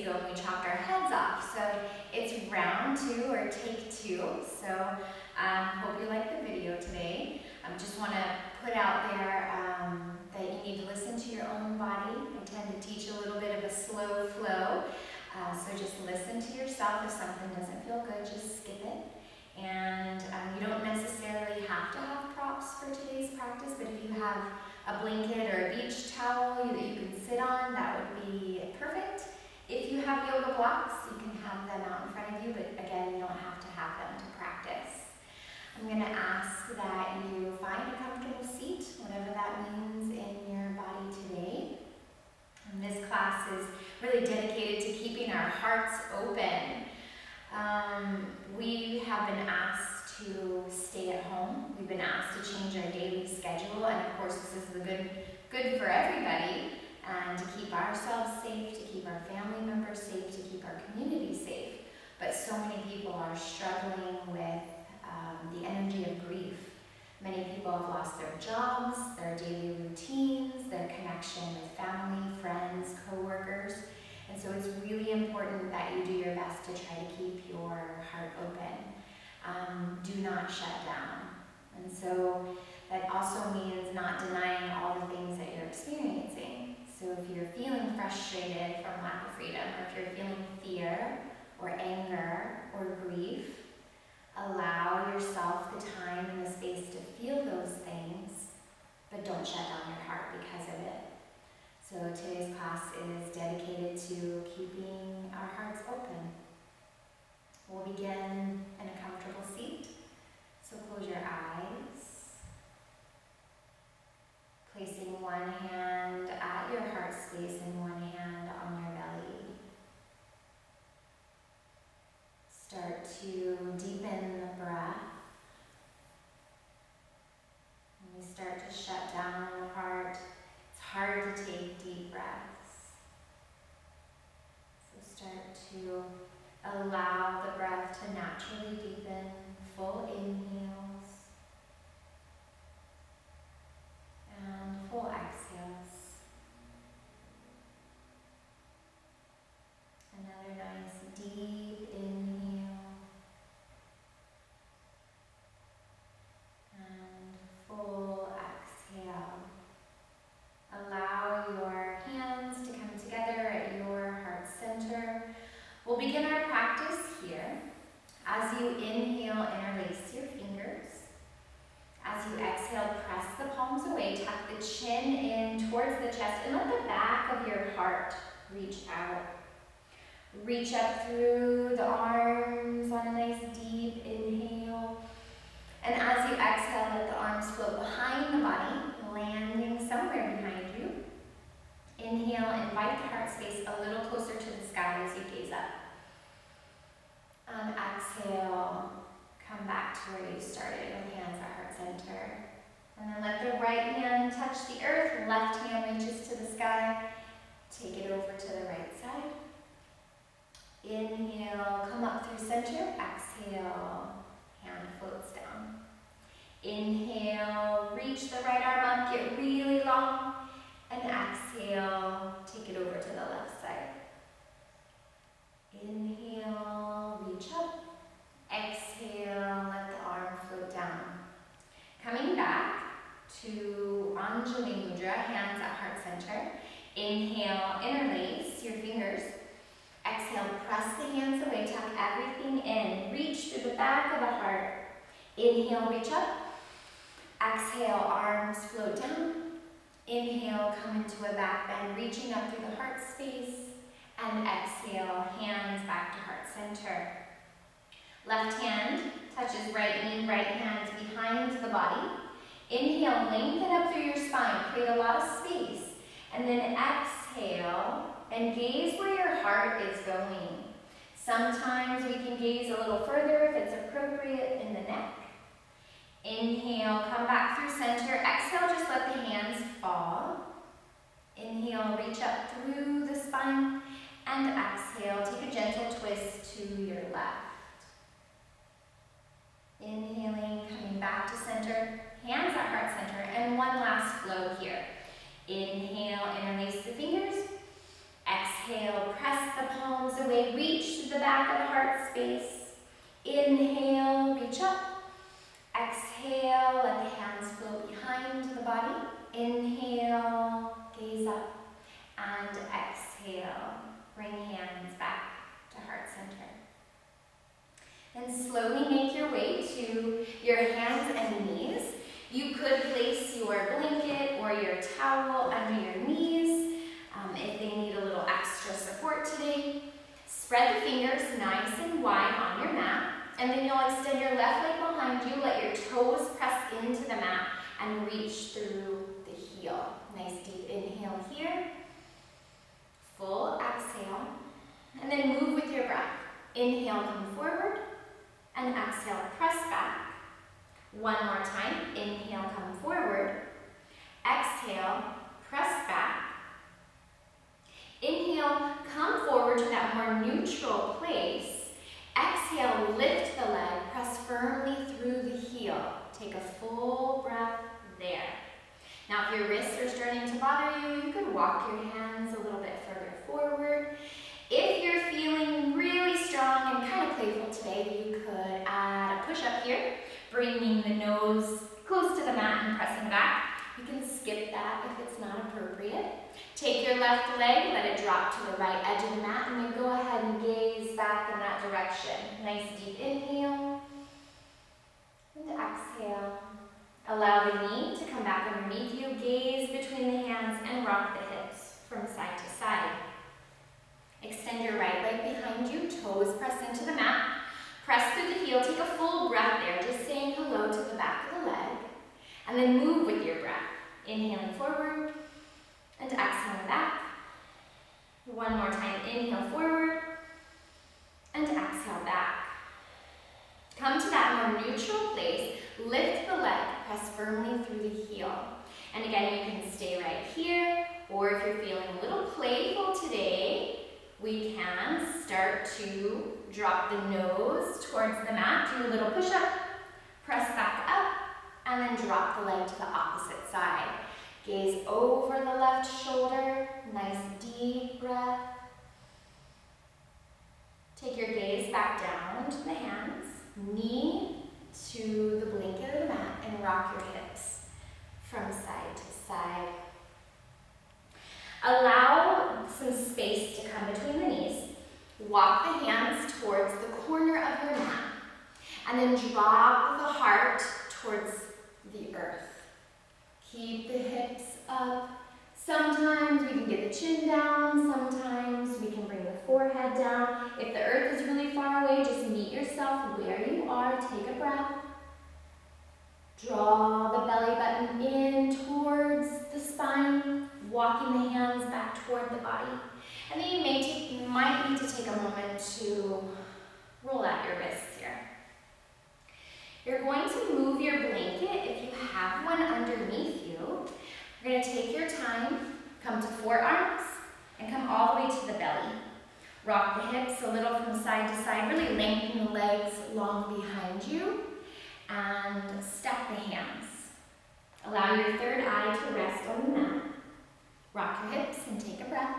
ago when we chopped our heads off. So it's round 2 or take 2. So hope you like the video today. Just want to put out there that you need to listen to your own body. I tend to teach a little bit of a slow flow. So just listen to yourself. If something doesn't feel good, just skip it. And you don't necessarily have to have props for today's practice, but if you have a blanket or a beach towel that you can sit on, that would be perfect. If you have yoga blocks, you can have them out in front of you, but again, you don't have to have them to practice. I'm going to ask that you find a comfortable seat, whatever that means in your body today. And this class is really dedicated to keeping our hearts open. We have been asked to stay at home. We've been asked to change our daily schedule, and of course this is the good for everybody, and to keep ourselves safe, to keep our family members safe, to keep our community safe. But so many people are struggling with the energy of grief. Many people have lost their jobs, their daily routines, their connection with family, friends, co-workers. And so it's really important that you do your best to try to keep your heart open. Do not shut down. And so that also means not denying all the things that you're experiencing. So if you're feeling frustrated from lack of freedom, or if you're feeling fear or anger or grief, allow yourself the time and the space to feel those things, but don't shut down your heart because of it. So today's class is dedicated to keeping our hearts open. We'll begin in a comfortable seat. So close your eyes, placing one hand at your heart space and one hand on your belly. Start to deepen the breath. When we start to shut down the heart, it's hard to take deep breaths. So start to allow the breath to naturally deepen, full inhales and full exhales. Another nice deep inhale and full exhale. Allow your hands to come together at your heart center. We'll begin our practice here. As you inhale, interlace your fingers. As you exhale, press the palms away, tuck the chin in towards the chest, and let the back of your heart reach out. Reach up through the arms on a nice deep inhale. And as you exhale, let the arms float behind the body, landing somewhere behind you. Inhale, invite the heart space a little closer to the sky as you gaze up. And exhale, come back to where you started with hands at heart center. And then let the right hand touch the earth, left hand reaches to the sky. Take it over to the right side. Inhale, come up through center. Exhale, hand floats down. Inhale, reach the right arm up, get really long. And exhale, take it over to the left side. Inhale, reach up. Exhale, let the arm float down. Coming back to Anjali Mudra, hands at heart center. Inhale, interlace your fingers. Exhale, press the hands away, tuck everything in. Reach through the back of the heart. Inhale, reach up. Exhale, arms float down. Inhale, come into a back bend, reaching up through the heart space. And exhale, hands back to heart center. Left hand touches right knee, right hand behind the body. Inhale, lengthen up through your spine, create a lot of space. And then exhale, and gaze where your heart is going. Sometimes we can gaze a little further if it's appropriate in the neck. Inhale, come back through center. Exhale, just let the hands fall. Inhale, reach up through the spine. And exhale, take a gentle twist to your left. Inhaling, coming back to center, hands at heart center, and one last flow here. Inhale, interlace the fingers. Exhale, press the palms away, reach to the back of the heart space. Inhale, reach up. Exhale, let the hands float behind the body. Inhale, gaze up. And exhale, bring hands back to heart center. And slowly make your way to your hands and knees. You could place your blanket or your towel under your knees if they need a little extra support today. Spread the fingers nice and wide on your mat, and then you'll extend your left leg behind you. Let your toes press into the mat and reach through the heel. Nice deep inhale here. Full exhale. And then move with your breath. Inhale, come forward. And exhale, press back. One more time. Inhale, come forward. Exhale, press back. Inhale, come forward to that more neutral place. Exhale, lift the leg, press firmly through the heel. Take a full breath there. Now if your wrists are starting to bother you, you can walk your hands a little bit further forward. If you're feeling really strong and kind of playful today, you could add a push-up here, bringing the nose close to the mat and pressing back. You can skip that if it's not appropriate. Take your left leg, let it drop to the right edge of the mat, and then go ahead and gaze back in that direction. Nice deep inhale, and exhale. Allow the knee to come back underneath you, gaze between the hands, and rock the hips from side to side. Extend your right leg behind you, toes press into the mat. Press through the heel, take a full breath there, just saying hello to the back of the leg. And then move with your breath. Inhaling forward and exhaling back. One more time, inhale forward and exhale back. Come to that more neutral place, lift the leg, press firmly through the heel. And again, you can stay right here, or if you're feeling a little playful today, we can start to drop the nose towards the mat, do a little push-up, press back up, and then drop the leg to the opposite side. Gaze over the left shoulder, nice deep breath. Take your gaze back down to the hands, knee to the blanket of the mat, and rock your hips from side to side. Allow some space to come between the knees. Walk the hands towards the corner of your mat, and then drop the heart towards the earth. Keep the hips up. Sometimes we can get the chin down, sometimes we can bring the forehead down. If the earth is really far away, just meet yourself where you are, take a breath. Draw the belly button in towards the spine, walking the hands back toward the body. And then you might need to take a moment to roll out your wrists here. You're going to move your blanket, if you have one underneath you. You're going to take your time, come to forearms, and come all the way to the belly. Rock the hips a little from side to side, really lengthen the legs long behind you, and stack the hands. Allow your third eye to rest on the mat. Rock your hips and take a breath.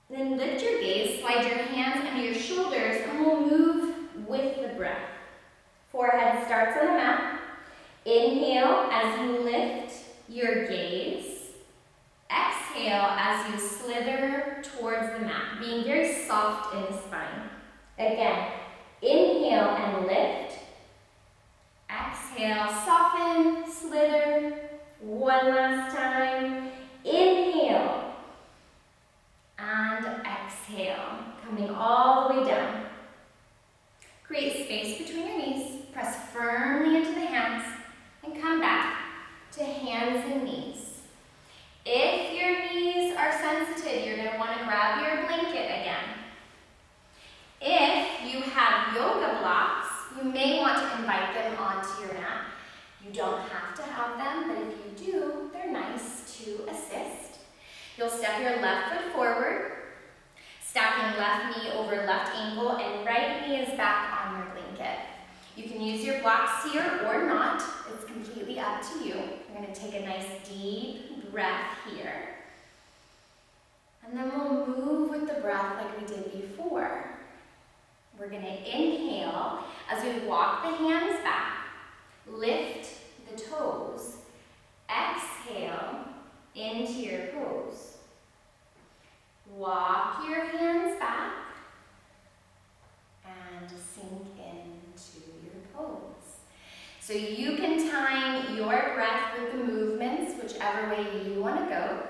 Then lift your gaze, slide your hands under your shoulders, and we'll move with the breath. Forehead starts on the mat. Inhale as you lift your gaze. Exhale as you slither towards the mat, being very soft in the spine. Again, inhale and lift. Exhale, soften, slither. One last time. Inhale and exhale, coming all the way down. Create space between your knees. Press firmly into the hands and come back to hands and knees. If your knees are sensitive, you're going to want to grab your blanket again. If you have yoga blocks, you may want to invite them onto your mat. You don't have to have them, but if you do, they're nice to assist. You'll step your left foot forward, stacking left knee over left ankle, and right knee is back on your blanket. You can use your blocks here or not. It's completely up to you. You're going to take a nice deep breath here. And then we'll the breath like we did before. We're going to inhale as we walk the hands back, lift the toes, exhale into your pose. Walk your hands back and sink into your pose. So you can time your breath with the movements, whichever way you want to go.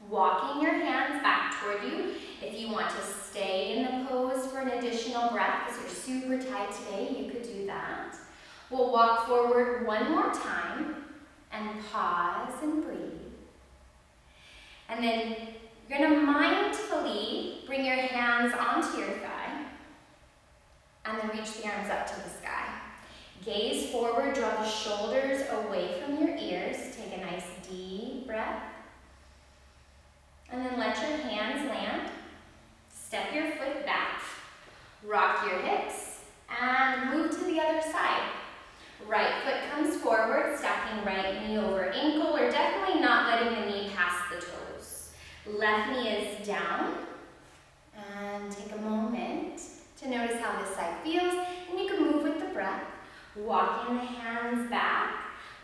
Walking your hands back toward you. If you want to stay in the pose for an additional breath because you're super tight today, you could do that. We'll walk forward one more time and pause and breathe. And then you're going to mindfully bring your hands onto your thigh and then reach the arms up to the sky. Gaze forward, draw the shoulders away from your ears. Take a nice deep breath. And then let your hands land. Step your foot back. Rock your hips and move to the other side. Right foot comes forward, stacking right knee over ankle, or definitely not letting the knee pass the toes. Left knee is down. And take a moment to notice how this side feels. And you can move with the breath. Walking the hands back,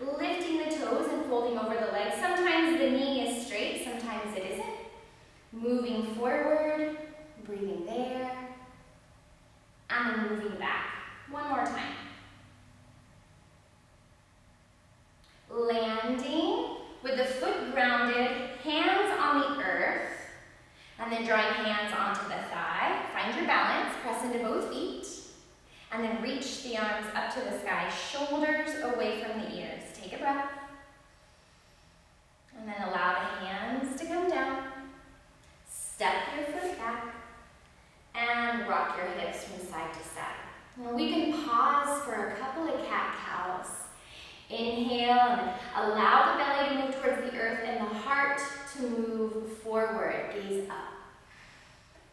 lifting the toes and folding over the legs. Sometimes the knee is straight, sometimes it isn't. Moving forward, breathing there, and then moving back. One more time. Landing with the foot grounded, hands on the earth, and then drawing hands onto the thigh. Find your balance, press into both feet, and then reach the arms up to the sky, shoulders away from the ears. Take a breath, and then allow the hands to come down. Step your foot back, and rock your hips from side to side. Now we can pause for a couple of cat-cows. Inhale and allow the belly to move towards the earth and the heart to move forward. Gaze up.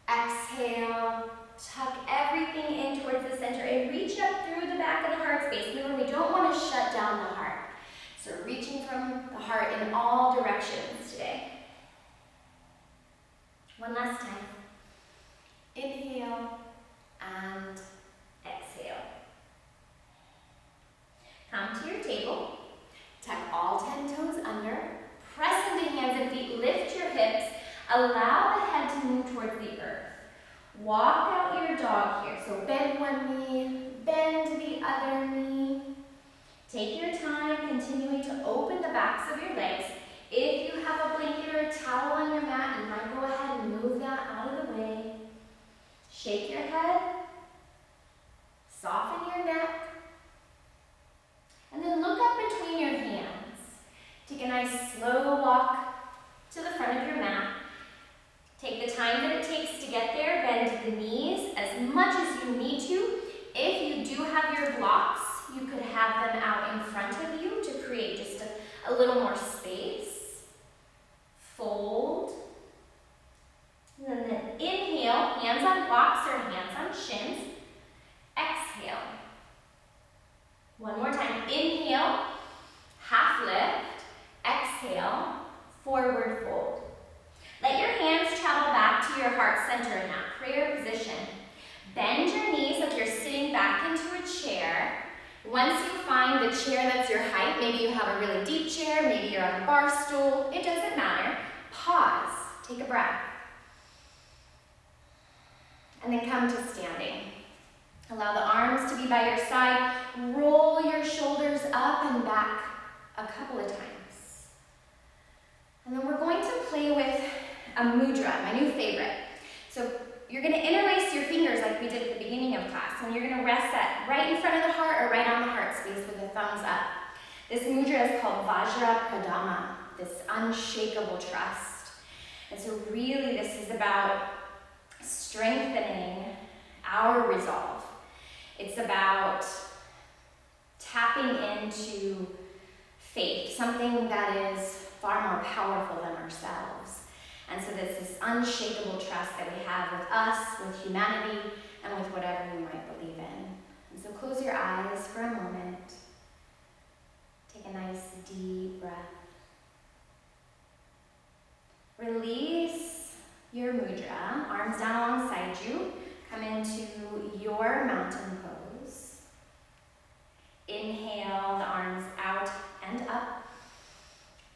Exhale, tuck everything in towards the center and reach up through the back of the heart space. Remember, we don't want to shut down the heart. So reaching from the heart in all directions today. One last time. Inhale and exhale. Come to your table. Tuck all 10 toes under. Press into hands and feet. Lift your hips. Allow the head to move towards the earth. Walk out your dog here. So bend one knee, bend the other knee. Take your time, continuing to open the backs of your legs. If you have a blanket or a towel on your mat, you might go ahead and move that out of the way. Shake your head. Soften your neck. And then look up between your hands. Take a nice slow walk to the front of your mat. Take the time that it takes to get there. Bend the knees as much as you need to. If you do have your blocks, you could have them out in front of you to create just a little more space. Fold. And then inhale, hands on blocks or hands on shins. Exhale. One more time. Inhale, half lift. Exhale, forward fold. Let your hands travel back to your heart center in that prayer position. Bend your knees like you're sitting back into a chair. Once you find the chair that's your height, maybe you have a really deep chair, maybe you're on a bar stool, it doesn't matter. Pause, take a breath. And then come to standing. Allow the arms to be by your side. Roll your shoulders up and back a couple of times. And then we're going to play with a mudra, my new favorite. So you're going to interlace your fingers like we did at the beginning of class, and you're going to rest that right in front of the heart or right on the heart space with the thumbs up. This mudra is called Vajra Pradama, this unshakable trust. And so really this is about strengthening our resolve. It's about tapping into faith, something that is far more powerful than ourselves. And so there's this unshakable trust that we have with us, with humanity, and with whatever we might believe in. And so close your eyes for a moment. Take a nice deep breath. Release your mudra, arms down alongside you. Come into your mountain pose. Inhale, the arms out and up.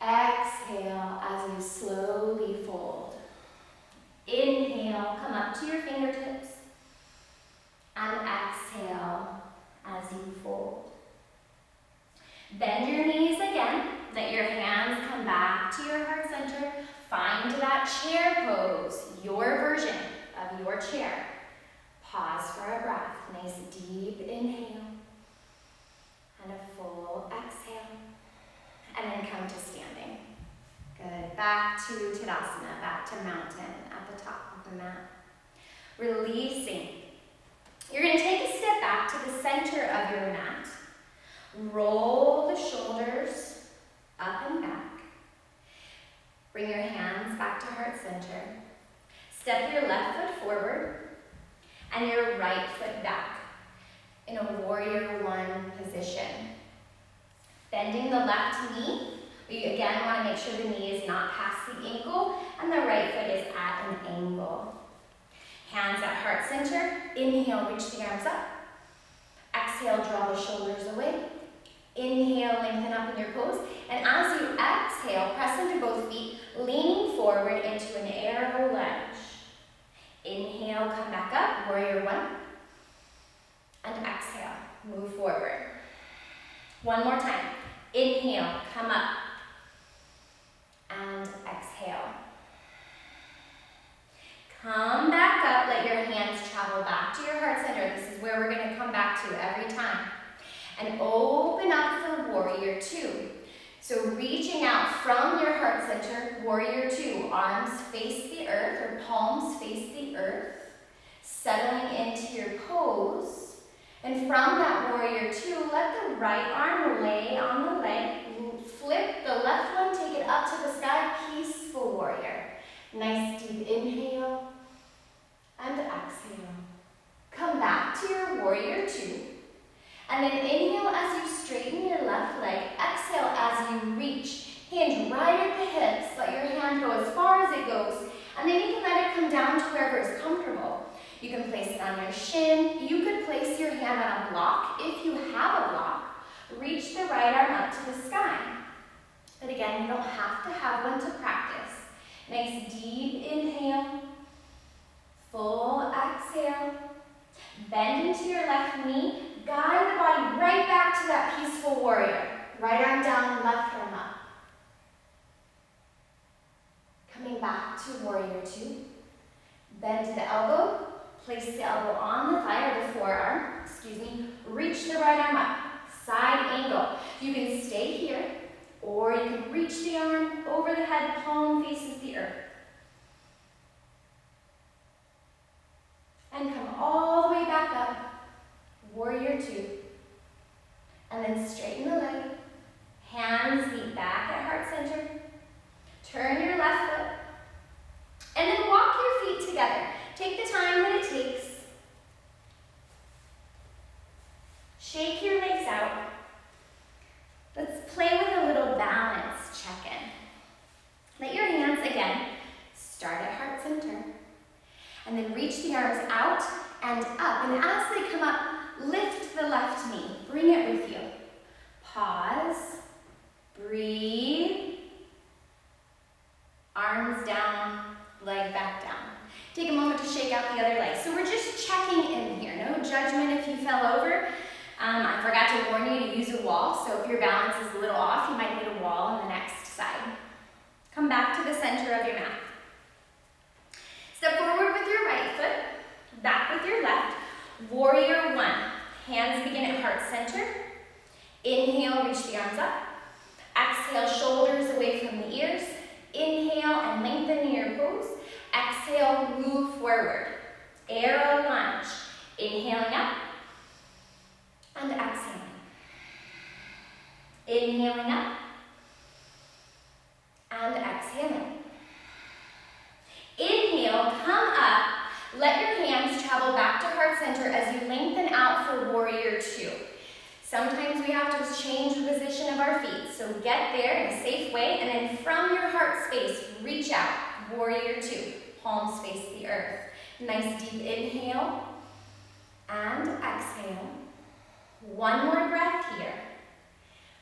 Exhale as you slowly fold. Inhale, come up to your fingertips. And exhale as you fold. Bend your knees again. Let your hands come back to your heart center. Find that chair pose, your version of your chair. Pause for a breath. Nice deep inhale. And a full exhale. And then come to standing. Good. Back to Tadasana, back to mountain at the top of the mat. Releasing. You're going to take a step back to the center of your mat. Roll the shoulders up and back. Bring your hands back to heart center. Step your left foot forward and your right foot back in a warrior one position. Bending the left knee. We again want to make sure the knee is not past the ankle and the right foot is at an angle. Hands at heart center. Inhale, reach the arms up. Exhale, draw the shoulders away. Inhale, lengthen up in your pose. And as you exhale, press into both feet, leaning forward into an arrow lunge. Inhale, come back up, warrior one. And exhale, move forward. One more time. Inhale, come up. And exhale. Come back up, let your hands travel back to your heart center. This is where we're going to come back to every time. And open up for warrior two. So reaching out from your heart center, warrior two, arms face the earth or palms face the earth, settling into your pose. And from that warrior two, let the right arm lay on the leg, flip the left one, take it up to the sky, peaceful warrior. Nice deep inhale and exhale. Come back to your warrior two. And then inhale as you straighten your left leg. Exhale as you reach. Hand right at the hips. Let your hand go as far as it goes. And then you can let it come down to wherever is comfortable. You can place it on your shin. You could place your hand on a block if you have a block. Reach the right arm up to the sky. But again, you don't have to have one to practice. Nice deep inhale. Full exhale. Bend into your left knee. Guide the body right back to that peaceful warrior. Right arm down, left arm up. Coming back to warrior two. Bend to the elbow. Place the elbow on the thigh or the forearm. Reach the right arm up. Side angle. You can stay here or you can reach the arm over the head, palm faces the earth. And come all the way back up. Warrior two. And then straighten the leg. Hands meet back at heart center. Turn your left foot. And then walk your feet together. Take the time that it takes. Shake your legs out. Let's play with a little balance check-in. Let your hands again start at heart center. And then reach the arms out and up. And as they come up, lift the left knee. Bring it with you. Pause. Breathe. Arms down, leg back down. Take a moment to shake out the other leg. So we're just checking in here. No judgment if you fell over. I forgot to warn you to use a wall. So if your balance is a little off, you might need a wall on the next side. Come back to the center of your mat. Step forward with your right foot, back with your left. Warrior one. Hands begin at heart center. Inhale, reach the arms up. Exhale, shoulders away from the ears. Inhale and lengthen your pose. Exhale, move forward. Arrow lunge. Inhaling up and exhaling. Inhaling up and exhaling. Inhale, come up. Let your hands travel back to heart center as you lengthen out for warrior two. Sometimes we have to change the position of our feet. So get there in a safe way, and then from your heart space, reach out, warrior two. palms face the earth. Nice deep inhale and exhale. One more breath here.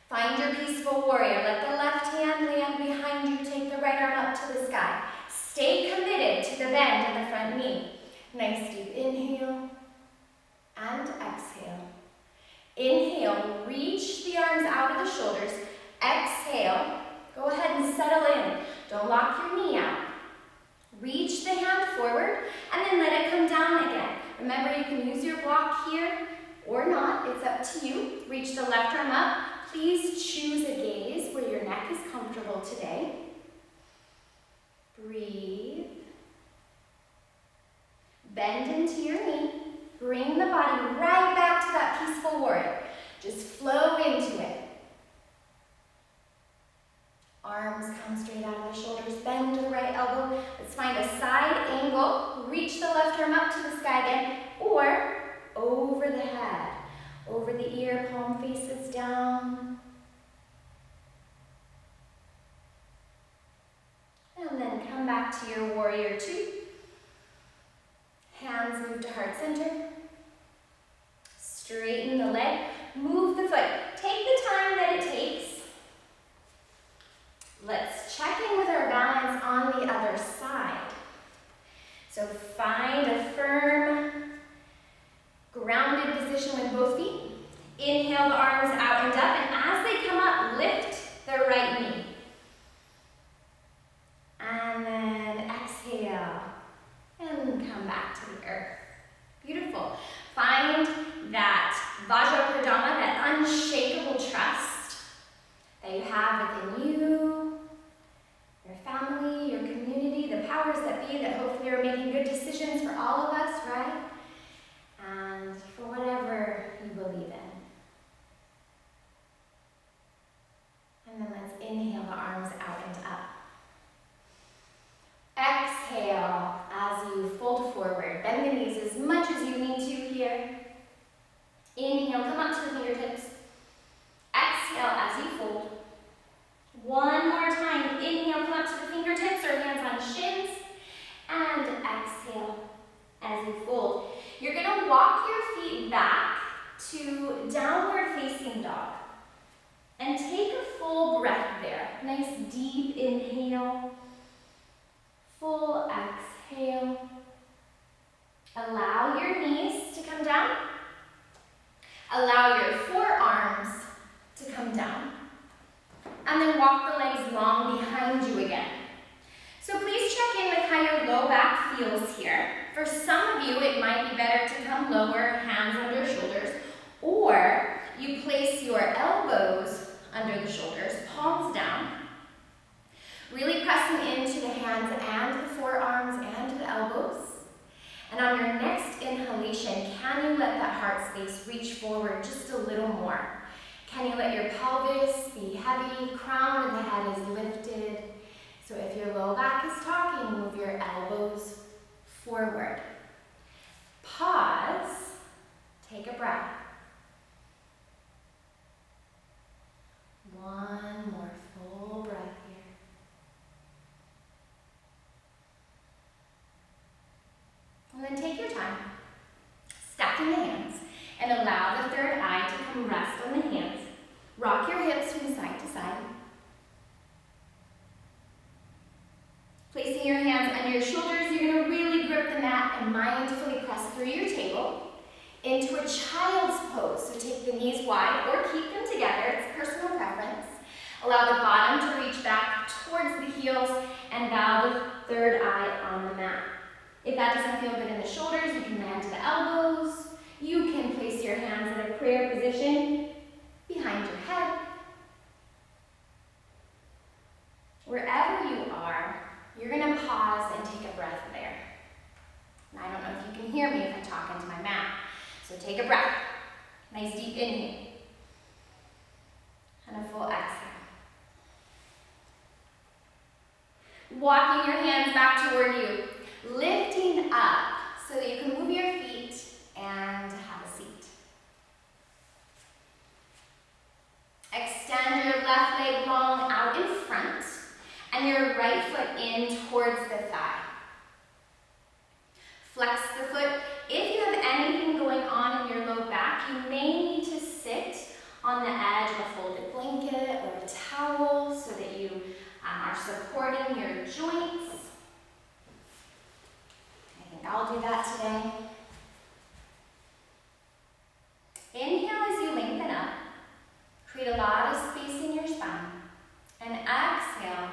Find your peaceful warrior. Let the left hand land behind you. Take the right arm up to the sky. Stay committed to the bend in the front knee. Nice deep inhale and exhale. Inhale, reach the arms out of the shoulders. Exhale, go ahead and settle in. Don't lock your knee out. Reach the hand forward and then let it come down again. Remember, you can use your block here or not. It's up to you. Reach the left arm up. Please choose a gaze where your neck is comfortable today. Breathe. Bend into your knee. Bring the body right back to that peaceful warrior. Just flow into it. Arms come straight out of the shoulders. Bend to the right elbow. Let's find a side angle. Reach the left arm up to the sky again, or over the head. Over the ear, palm faces down. And then come back to your warrior two. Hands move to heart center. Straighten the leg. Move the foot. Take the time that it takes. Let's check in with our balance on the other side. So find a firm, grounded position with both feet. Inhale the arms out and up, and as they come up, lift the right knee. And then exhale, and come back to the earth. Beautiful. Find that Vajradharma, that unshakable trust that you have within you, your family, your community, the powers that be that hopefully are making good decisions for all of us, right? And for whatever you believe in. And then let's inhale the arms out and up. Exhale as you fold forward. Bend the knees as much as you need to here. Inhale, come up to the fingertips. Exhale as you fold. One more time. Inhale, come up to the fingertips or hands on shins. And exhale as you fold. You're going to walk your feet back to downward facing dog. And take a full breath there. Nice deep inhale. Full exhale. Allow your knees to come down. Allow your forearms to come down. And then walk the legs long behind you again. So please check in with how your low back feels here. For some of you, it might be better to come lower, hands under shoulders, or you place your elbows under the shoulders, palms down, really pressing into the hands and the forearms and the elbows. And on your next inhalation, can you let that heart space reach forward just a little more? Can you let your pelvis be heavy, crown of the head is lifted. So if your low back is talking, move your elbows forward. Pause, take a breath. One more full breath here. And then take your time, stacking the hands, and allow the third eye to come rest on the hands. Rock your hips from side to side. Placing your hands under your shoulders, you're going to really grip the mat and mindfully press through your table into a child's pose. So take the knees wide or keep them together, it's personal preference. Allow the bottom to reach back towards the heels and bow the third eye on the mat. If that doesn't feel good in the shoulders, you can land to the elbows. You can place your hands in a prayer position behind your head. Wherever you are, you're going to pause and take a breath there. And I don't know if you can hear me if I talk into my mat. So take a breath. Nice deep inhale. And a full exhale. Walking your hands back toward you. Lifting up so that you can move your feet and have a seat. Extend your left leg long out in front and your right foot in towards the thigh. Flex the foot. If you have anything going on in your low back, you may need to sit on the edge of a folded blanket or a towel so that you are supporting your joints. I think I'll do that today. Inhale as you lengthen up. Create a lot of space in your spine. And exhale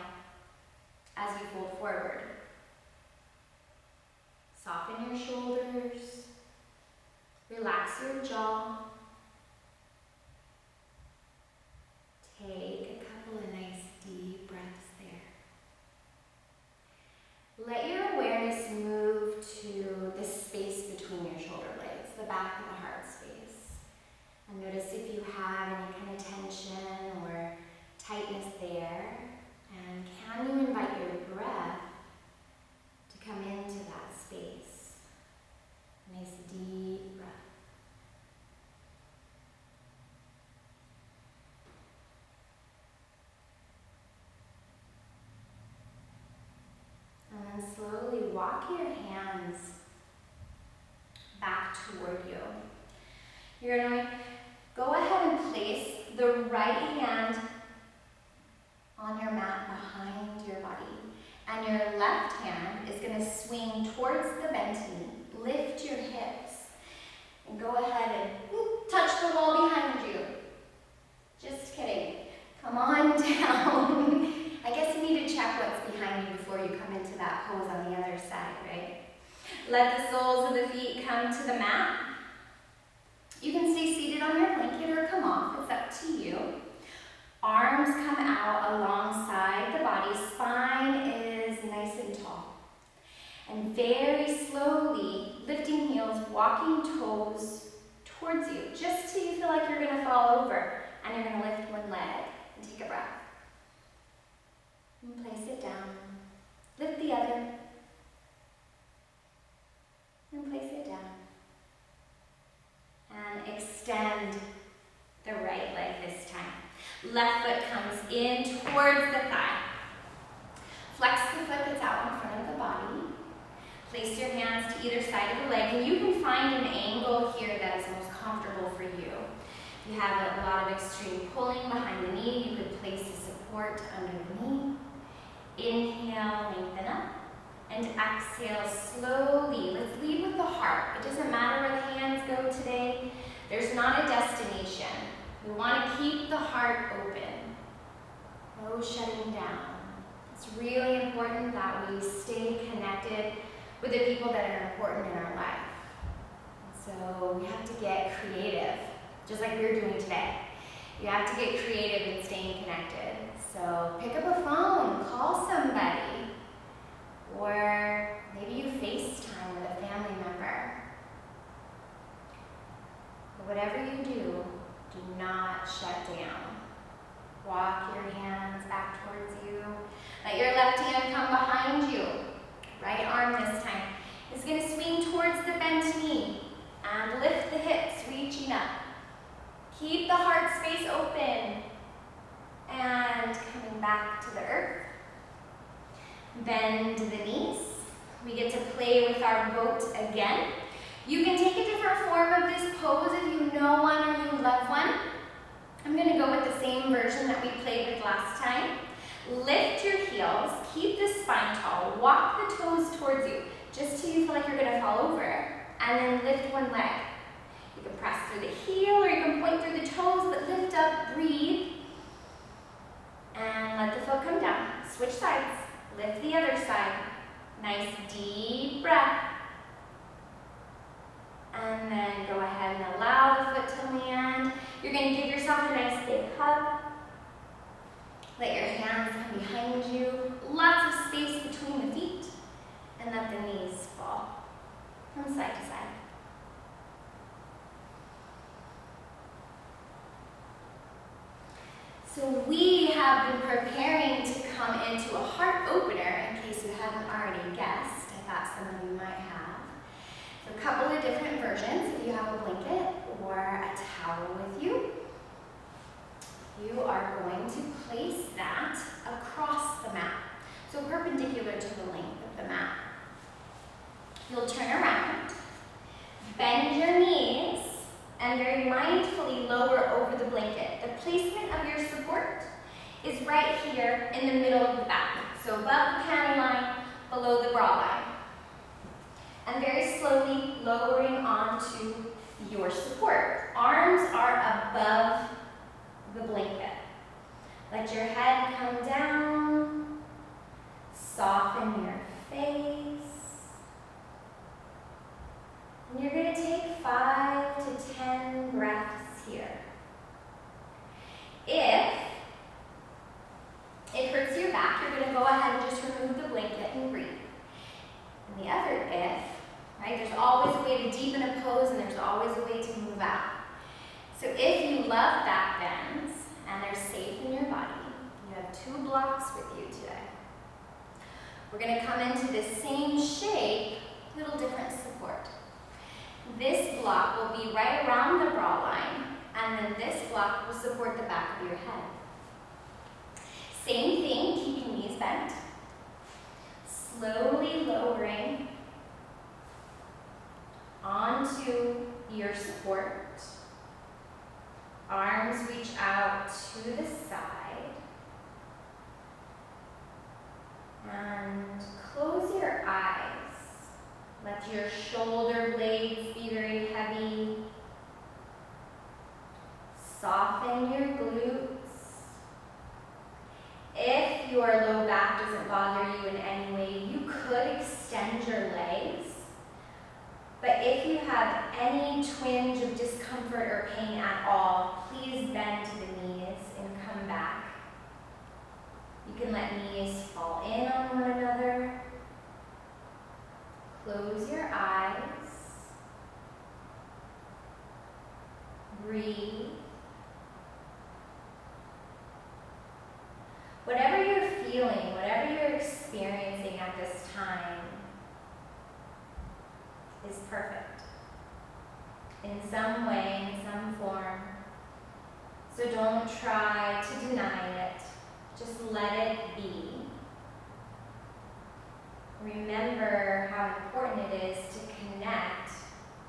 as you fold forward. Soften your shoulders. Relax your jaw. Take a couple of nice deep breaths there. Let your awareness move to the space between your shoulder blades, the back of the heart space. And notice if you have any kind of tension or tightness there. And can you invite your breath to come into that space? Nice deep breath. And then slowly walk your hands back toward you. You're going to go ahead and place the right hand on your mat behind your body. And your left hand is going to swing towards the bent knee. Lift your hips. And go ahead and touch the wall behind you. Just kidding. Come on down. I guess you need to check what's behind you before you come into that pose on the other side, right? Let the soles of the feet come to the mat. You can stay seated on your blanket or come off. It's up to you. Arms come out alongside the body. Spine is nice and tall. And very slowly, lifting heels, walking toes towards you, just till you feel like you're going to fall over. And you're going to lift one leg and take a breath. And place it down. Lift the other. And place it down. And extend the right leg this time. Left foot comes in towards the thigh. Flex the foot that's out in front of the body. Place your hands to either side of the leg, and you can find an angle here that is most comfortable for you. If you have a lot of extreme pulling behind the knee, you could place the support under the knee. Inhale, lengthen up. And exhale slowly. Let's lead with the heart. It doesn't matter where the hands go today. There's not a destination. We want to keep the heart open. No shutting down. It's really important that we stay connected with the people that are important in our life. So we have to get creative, just like we're doing today. You have to get creative in staying connected. So pick up a phone, call somebody, or maybe you FaceTime with a family member. But whatever you do not shut down. Walk your hands back towards you. Let your left hand come behind you. Right arm this time is going to swing towards the bent knee. And lift the hips, reaching up. Keep the heart space open. And coming back to the earth. Bend the knees. We get to play with our boat again. You can take a different form of this pose if you know one or you love one. I'm going to go with the same version that we played with last time. Lift your heels, keep the spine tall, walk the toes towards you, just till you feel like you're going to fall over, and then lift one leg. You can press through the heel or you can point through the toes, but lift up, breathe, and let the foot come down. Switch sides, lift the other side. Nice deep breath. And then go ahead and allow the foot to land. You're going to give yourself a nice big hug. Let your hands come behind you. Lots of space between the feet. And let the knees fall from side to side. So we have been preparing to come into a heart opener, in case you haven't already guessed. I thought some of you might have. A couple of different versions. If you have a blanket or a towel with you, you are going to place that across the mat, so perpendicular to the length of the mat. You'll turn around, bend your knees, and very mindfully lower over the blanket. The placement of your support is right here in the middle of the back. So above the panty line, below the bra line. And very slowly lowering onto your support. Arms are above the blanket. Let your head come down. Soften your face. And you're going to take 5 to 10 breaths here. If it hurts your back, you're going to go ahead and just remove the blanket and breathe. And the other if, right, there's always a way to deepen a pose and there's always a way to move out. So if you love back bends and they're safe in your body, you have 2 blocks with you today. We're going to come into this same shape, little different support. This block will be right around the bra line, and then this block will support the back of your head. Same thing, keeping knees bent. Slowly lowering onto your support. Arms reach out to the side. And close your eyes. Let your shoulder blades be very heavy. Soften your glutes. If your low back doesn't bother you in any way, you could extend your legs. But if you have any twinge of discomfort or pain at all, please bend to the knees and come back. You can let knees fall in on one another. Close your eyes. Breathe. Whatever you're feeling, whatever you're experiencing at this time is perfect. In some way, in some form. So don't try to deny it. Just let it be. Remember how important it is to connect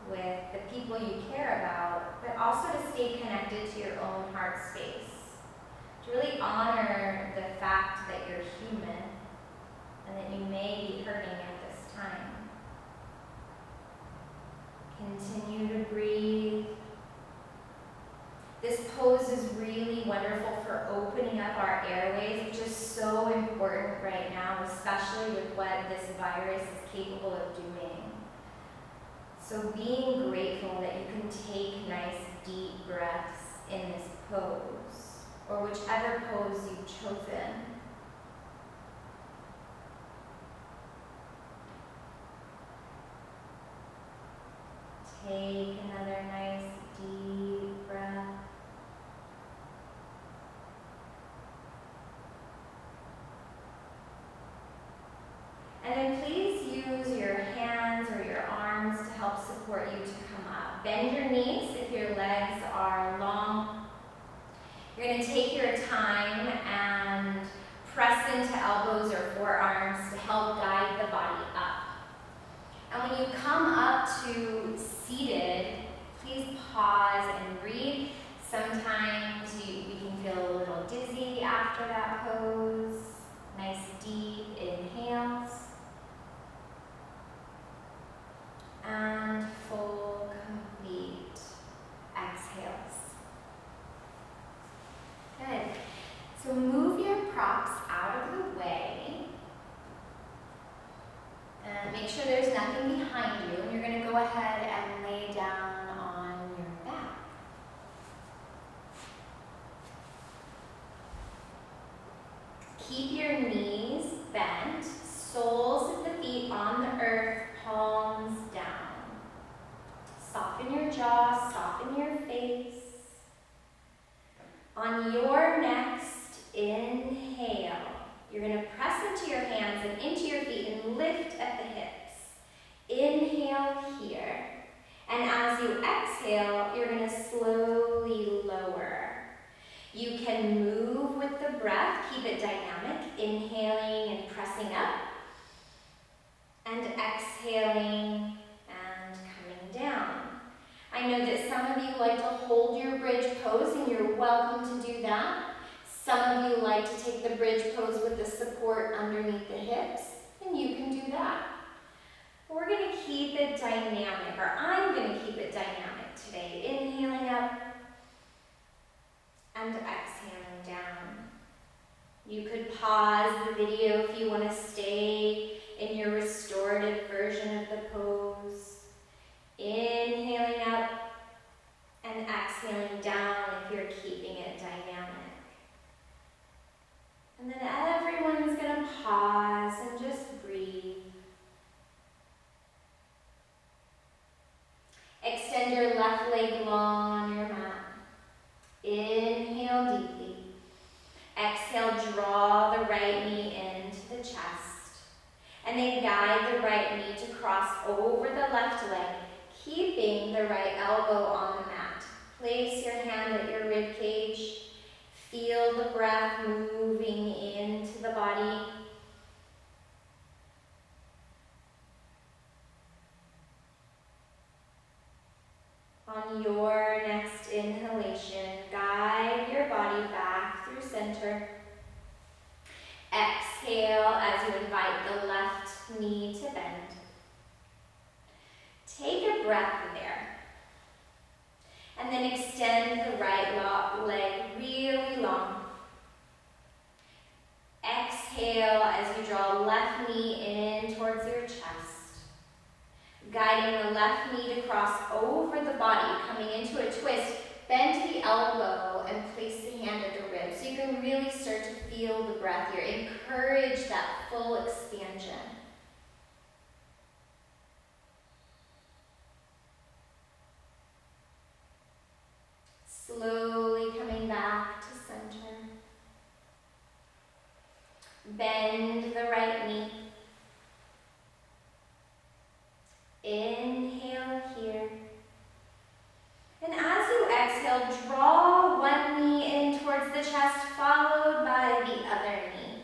with the people you care about, but also to stay connected to your own heart space. To really honor the fact that you're human and that you may be hurting at this time. Continue to breathe. This pose is really wonderful for opening up our airways, which is so important right now, especially with what this virus is capable of doing. So being grateful that you can take nice deep breaths in this pose, or whichever pose you've chosen. Take another nice deep breath. And then please use your hands or your arms to help support you to come up. Bend your knees if your legs are long. You're going to take your time and press into elbows or forearms to help guide the body up. And when you come up to seated, please pause and breathe. Sometimes we can feel a little dizzy after that pose. Nice deep inhales. And full, complete exhales. Good. So move your props out of the way. And make sure there's nothing behind you. And you're going to go ahead and lay down on your back. Keep your knees bent, soles of the feet on the earth, palms down. Soften your jaw, soften your face. On your next inhale, you're going to press into your hands and into your feet and lift at the hips. Inhale here. And as you exhale, you're going to slowly lower. You can move with the breath, keep it dynamic, inhaling and pressing up. And exhale. exhaling and coming down. I know that some of you like to hold your bridge pose, and you're welcome to do that. Some of you like to take the bridge pose with the support underneath the hips, and you can do that. We're going to keep it dynamic, or I'm going to keep it dynamic today. Inhaling up and exhaling down. You could pause the video if you want to stay in your restorative version of the pose. Inhaling up and exhaling down if you're keeping it dynamic. And then everyone's going to pause and just breathe. Extend your left leg long on your mat. Inhale deeply. Exhale, draw the right knee into the chest. And then guide the right knee to cross over the left leg, keeping the right elbow on the mat. Place your hand at your rib cage. Feel the breath moving into the body. On your next inhalation, guide your body back through center. Exhale as you invite the left knee to bend. Take a breath there. And then extend the right leg really long. Exhale as you draw left knee in towards your chest. Guiding the left knee to cross over the body, coming into a twist. Bend the elbow and place the hand at the rib so you can really start to feel the breath here. Encourage that full expansion. Slowly coming back to center. Bend the right knee. Inhale here. And as you exhale, draw one knee in towards the chest, followed by the other knee.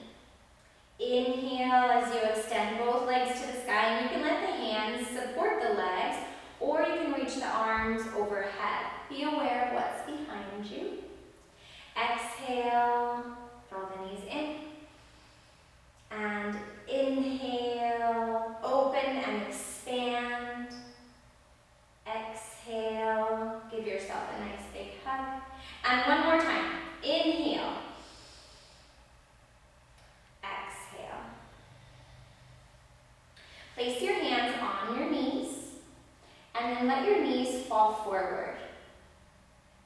Inhale as you extend both legs to the sky, and you can let the hands support the legs, or you can reach the arms overhead. Be aware of what's behind you. Exhale, draw the knees in. And inhale, open and expand. Exhale, give yourself a nice big hug. And one more time. Inhale. Exhale. Place your hands on your knees, and then let your knees fall forward.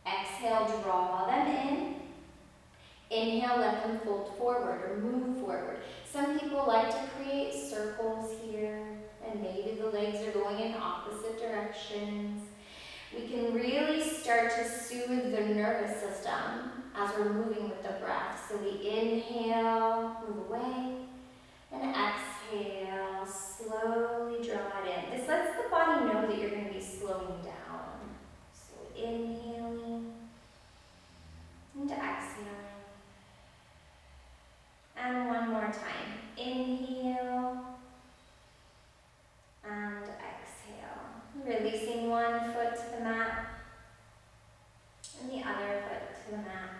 Exhale, draw them in. Inhale, let them fold forward or move forward. Some people like to create circles here, and maybe the legs are going in opposite directions. We can really start to soothe the nervous system as we're moving with the breath. So we inhale, move away, and exhale, slowly draw it in. This lets the body know that you're going to be slowing down. So inhaling and exhaling. And one more time. Inhale and exhale. Releasing one foot to the mat and the other foot to the mat.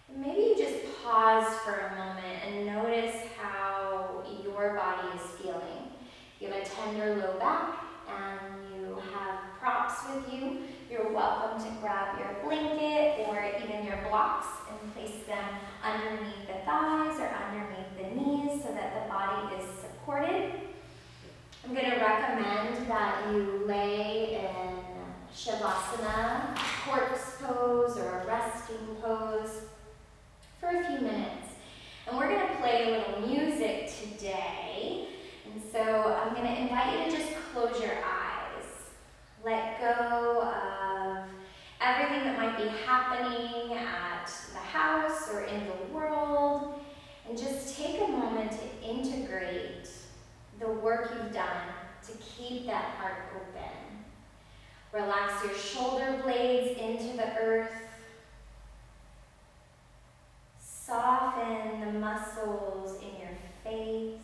And maybe you just pause for a moment and notice how your body is feeling. If you have a tender low back and you have props with you, you're welcome to grab your blanket or even your blocks and place them underneath the thighs or underneath the knees so that the body is supported. I'm going to recommend that you lay in Shavasana, corpse pose, or a resting pose for a few minutes. And we're going to play a little music today. And so I'm going to invite you to just close your eyes. Let go of everything that might be happening at the house or in the world. And just take a moment to integrate the work you've done to keep that heart open. Relax your shoulder blades into the earth. Soften the muscles in your face.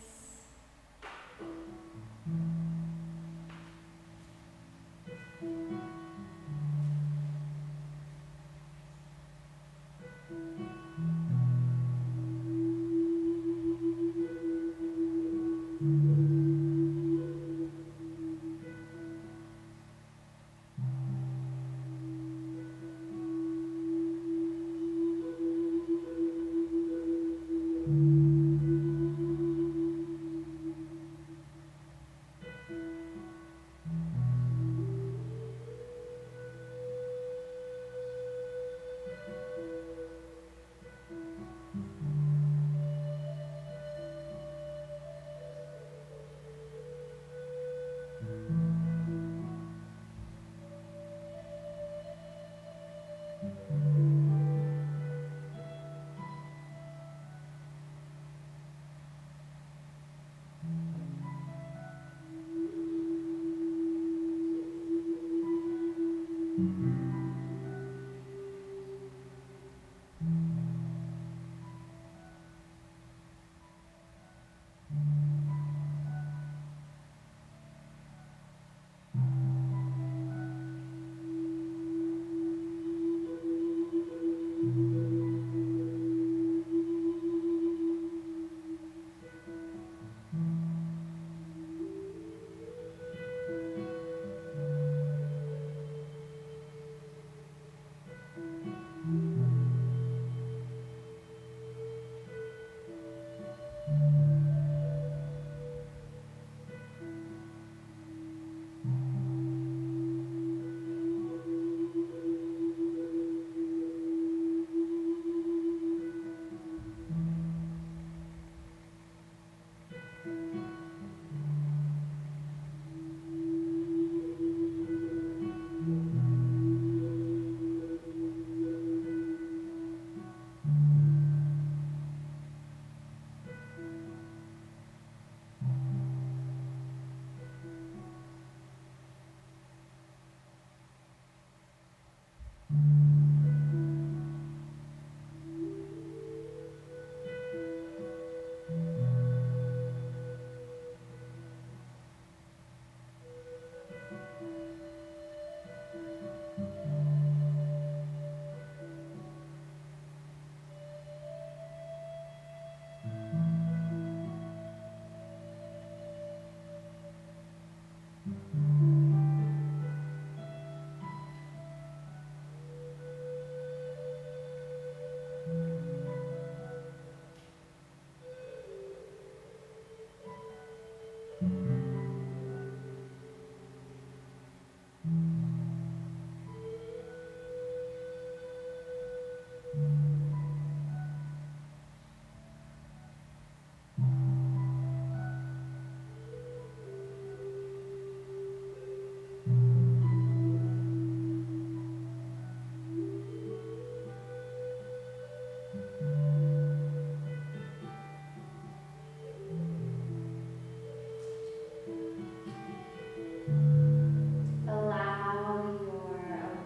Allow your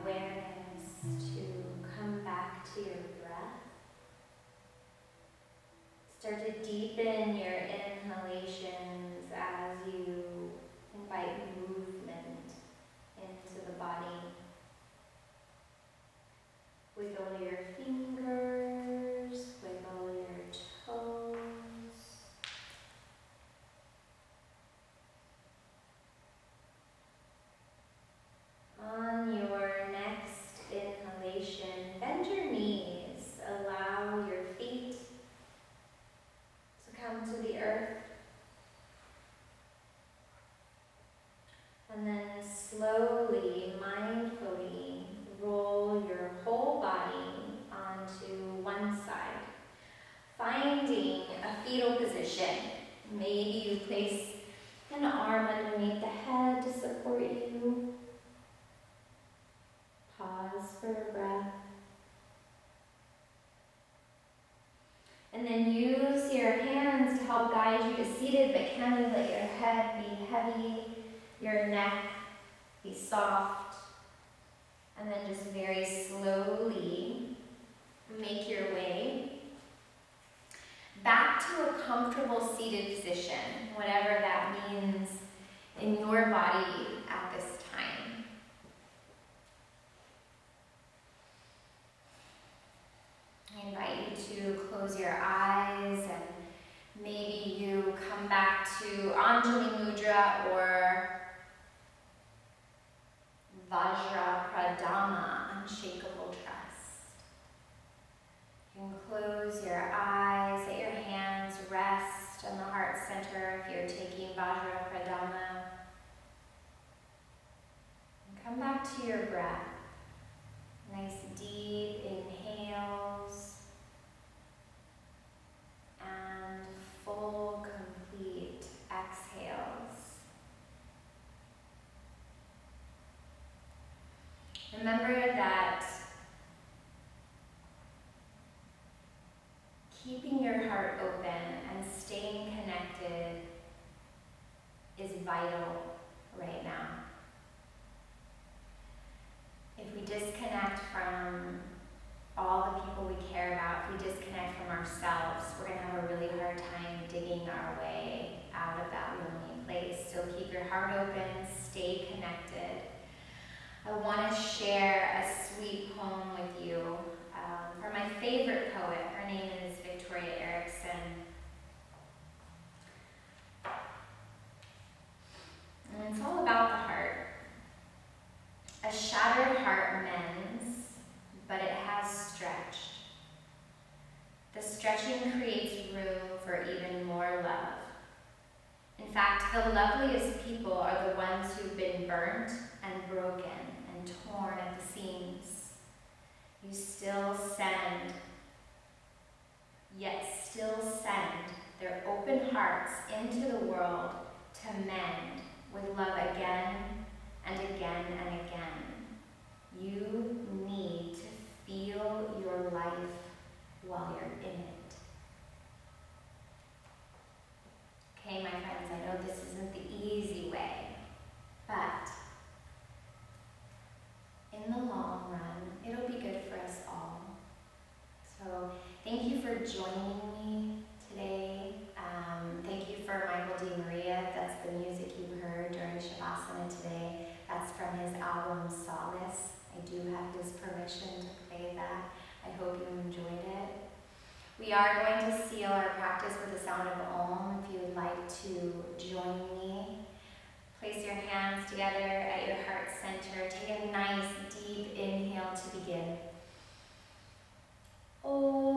awareness to come back to your breath. Start to deepen your inhalations as you invite movement into the body. Wiggle your fingers, wiggle your toes. On your next inhalation, bend your knees. Allow your feet to come to the earth. And then slowly, mindfully, roll your whole body onto one side, finding a fetal position. Maybe you place an arm underneath the head to support you. Pause for a breath. And then use your hands to help guide you to seated, but can you let your head be heavy, your neck be soft, and then just very slowly make your way back to a comfortable seated position, whatever that means in your body at this time. I invite you to close your eyes and maybe you come back to Anjali Mudra or Vajra Pradama, unshakable trust. You can close your eyes, let your hands rest on the heart center if you're taking Vajra Pradama. And come back to your breath. Nice deep inhales and full, complete exhales. Remember that keeping your heart open and staying connected is vital right now. If stay connected. I want to share a sweet poem with you from my favorite poet. Her name is Victoria Erickson. And it's all about the heart. A shattered heart mends, but it has stretched. The stretching creates room for even more love. In fact, the loveliest people are the ones who've been burnt and broken and torn at the seams. You still send, yet still send their open hearts into the world to mend with love again and again and again. You need to feel your life while you're in it. Okay, my friends, I know this isn't the easy way, but in the long run, it'll be good for us all. So thank you for joining me today. Thank you for Michael D. Maria. That's the music you heard during Shavasana today. That's from his album Solace. I do have his permission to play that. I hope you enjoyed it. We are going to seal our practice with the sound of Om. If you would like to join me, place your hands together at your heart center. Take a nice deep inhale to begin. Om.